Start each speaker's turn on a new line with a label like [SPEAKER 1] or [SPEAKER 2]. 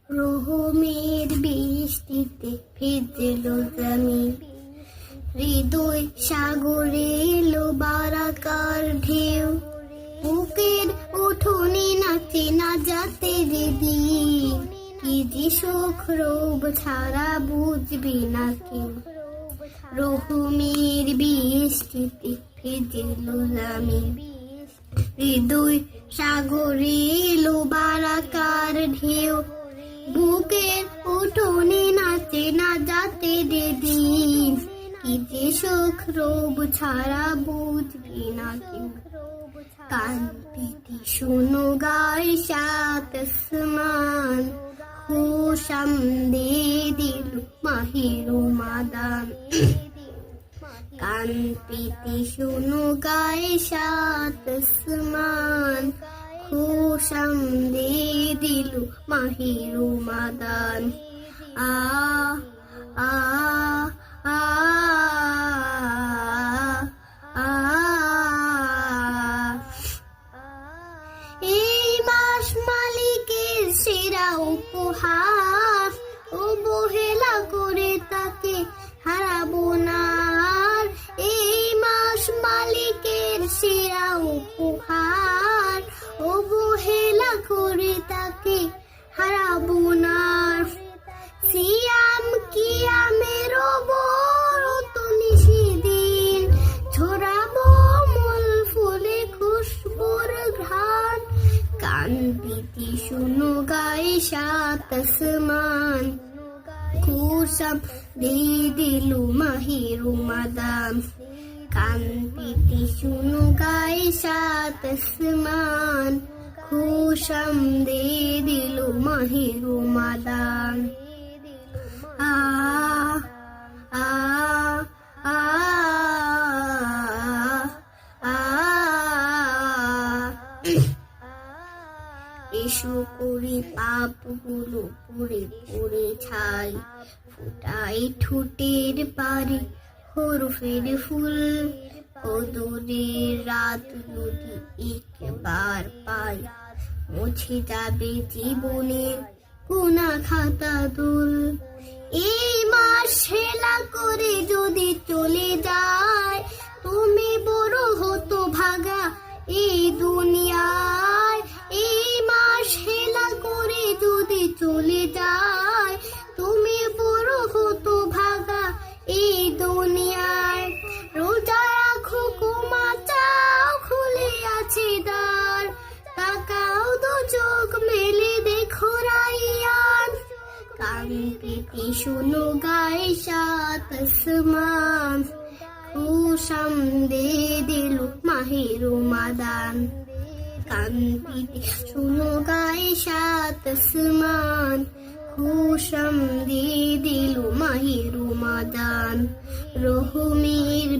[SPEAKER 1] রহমের বৃষ্টিতে ভিজলো জমিন, হৃদয় সাগরে এলো বারাকার ঢেউ, বুকের উঠোনে নাচে না যাতে দিন, কি যে সুখ রূপ ছাড়া বুঝবি না কেউ। রহমের বৃষ্টিতে ভিজলো জমিন, হৃদয় সাগরে এলো বারাকার ঢেউ, বুকের উঠোনে নাচে না যাতে দিন, কি যে সুখ রূপ ছাড়া বুঝবি না কেউ। কান পেতে শোনো গায় সাত আসমান, খুশাম দে দিল মাহে রমাদান। কান পেতে শোনো গায় সাত আসমান, খুশাম দে দিল মাহে রমাদান। আ আ আ আ এই মাস মালিকের সেরা উপহার, অবহেলা করে তাকে হারাবো না। এই মাস মালিকের সেরা উপহার, অবহেলা করে তাকে হারাবো না। সিয়াম কিয়ামের অবরত নিশিদিন, ছড়াবো মূল ফুলে খুশবুর ঘ্রাণ। কান পেতে শোনো গায়ে সাত আসমান, খুশাম দিয়ে দিল মাহে রমাদান। কান পেতে শোনো গায়ে সাত আসমান, খুশাম দিয়ে দিল মাহে রমাদান। আ আ আ আ এসো করে পাপগুলো পুড়ে পুড়ে ছাই, ফুটাই ঠোঁটের পারে হরফের ফুল। কদরের রাত যদি একবার পাই, মুছে যাবে জীবনের গুনাহ খাতা দুল। এই মাস হেলা করে যদি চলে যায়, তুমি বড় হতো ভাগা এই দুনিয়ায়। এই মাস হেলা করে যদি চলে যায়, তুমি বড় হতো ভাগা এই দুনিয়ায়। রোজা রাখো কুমা চাও, খুলে আছে দ্বার, তাকাও দু চোখ মেলে দেখো রাইয়ান। কান পেতে শোনো গায়ে সাত আসমান, খুশাম দে দিল মাহে রমাদান। কান পেতে শোনো গায়ে সাত আসমান, খুশাম দে দিল মাহে রমাদান। রহমের